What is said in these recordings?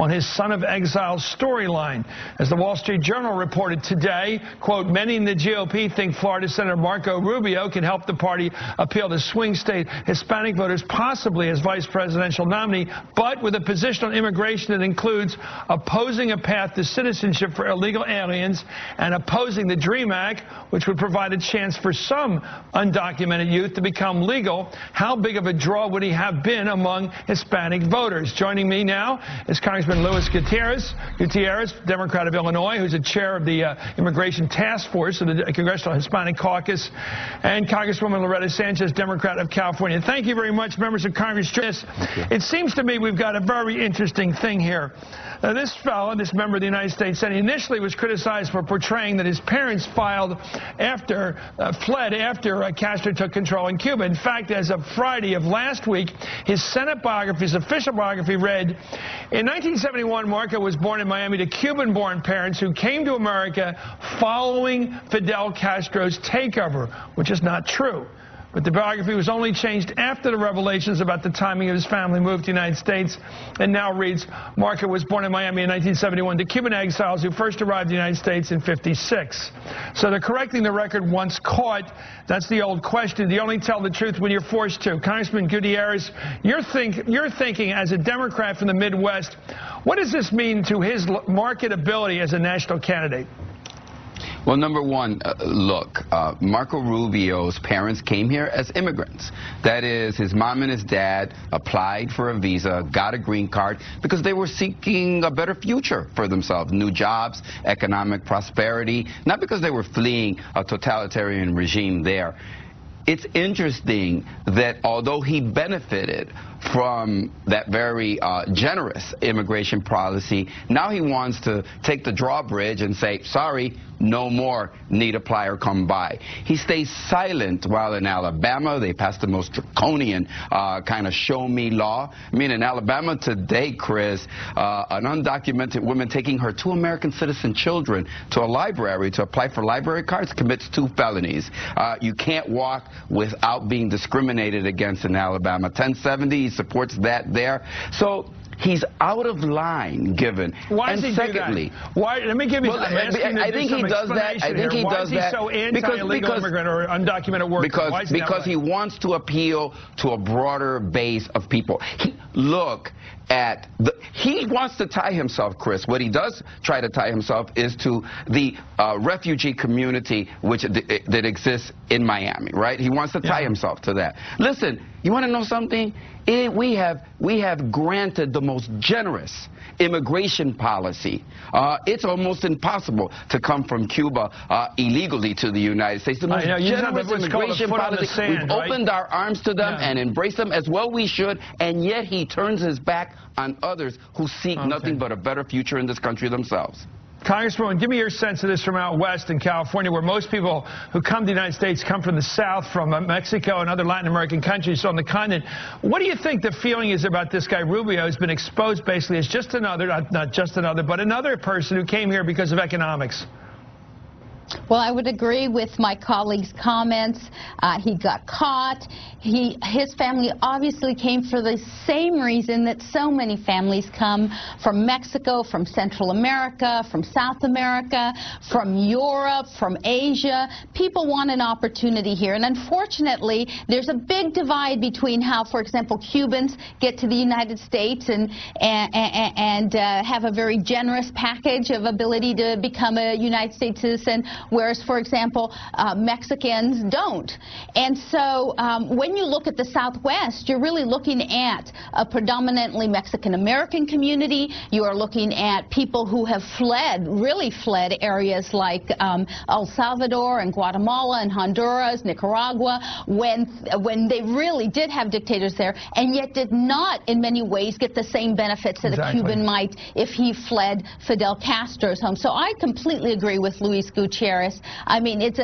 on his son of exile storyline. As the Wall Street Journal reported today, quote, many in the GOP think Florida Senator Marco Rubio can help the party appeal to swing state Hispanic voters, possibly as vice presidential nominee, but with a position on immigration that includes opposing a path to citizenship for illegal aliens and opposing the DREAM Act, which would provide a chance for some undocumented youth to become legal. How big of a draw would he have been among Hispanic voters? Joining me now is Congressman Luis Gutierrez, Democrat of Illinois, who's the chair of the Immigration Task Force of the Congressional Hispanic Caucus, and Congresswoman Loretta Sanchez, Democrat of California. Thank you very much, members of Congress. It seems to me we've got a very interesting thing here. This fellow, this member of the United States Senate, initially was criticized for portraying that his parents fled after Castro took control in Cuba. In fact, as of Friday of last week, his Senate biography, his official biography, read, in 1971, Marco was born in Miami to Cuban-born parents who came to America following Fidel Castro's takeover, which is not true. But the biography was only changed after the revelations about the timing of his family move to the United States, and now reads, Marco was born in Miami in 1971 to Cuban exiles who first arrived in the United States in '56. So they're correcting the record once caught. That's the old question. Do you only tell the truth when you're forced to? Congressman Gutierrez, you're thinking as a Democrat from the Midwest, what does this mean to his marketability as a national candidate? Well, number one, look, Marco Rubio's parents came here as immigrants. That is, his mom and his dad applied for a visa, got a green card, because they were seeking a better future for themselves, new jobs, economic prosperity, not because they were fleeing a totalitarian regime there. It's interesting that although he benefited from that very generous immigration policy, now he wants to take the drawbridge and say, sorry, no more, need apply or come by. He stays silent while in Alabama they passed the most draconian kind of show me law. I mean, in Alabama today, Chris, an undocumented woman taking her 2 American citizen children to a library to apply for library cards commits 2 felonies. You can't walk without being discriminated against in Alabama. 1070, he supports that there. So he's out of line, given. Why does he do that? Why? Let me give you. Well, I think he does that. I think he does that. Why is he so anti-illegal immigrant or undocumented worker? Because he wants to appeal to a broader base of people. He wants to tie himself, Chris. What he does try to tie himself is to the refugee community that exists in Miami, right? He wants to tie himself to that. Listen, you want to know something? We have granted the most generous immigration policy. It's almost impossible to come from Cuba illegally to the United States. The most generous immigration policy. We've opened our arms to them and embraced them as well we should, and yet he turns his back on others who seek nothing but a better future in this country themselves. Congresswoman, give me your sense of this from out west in California, where most people who come to the United States come from the south, from Mexico and other Latin American countries on the continent. What do you think the feeling is about this guy Rubio, who's been exposed basically as just another, not just another, but another person who came here because of economics? Well, I would agree with my colleague's comments. He got caught. His family obviously came for the same reason that so many families come from Mexico, from Central America, from South America, from Europe, from Asia. People want an opportunity here. And unfortunately, there's a big divide between how, for example, Cubans get to the United States and have a very generous package of ability to become a United States citizen, whereas, for example, Mexicans don't. And so when you look at the Southwest, you're really looking at a predominantly Mexican-American community. You are looking at people who have really fled areas like El Salvador and Guatemala and Honduras, Nicaragua, when they really did have dictators there, and yet did not, in many ways, get the same benefits that a Cuban might if he fled Fidel Castro's home. So I completely agree with Luis Gutierrez. I mean, it's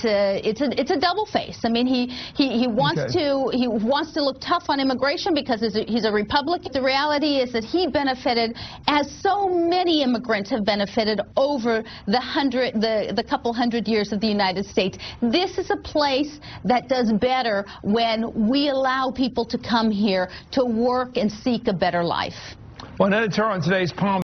a double face. I mean, he wants to look tough on immigration because he's a Republican. The reality is that he benefited, as so many immigrants have benefited over the couple hundred years of the United States. This is a place that does better when we allow people to come here to work and seek a better life. Well, an editor on today's Palm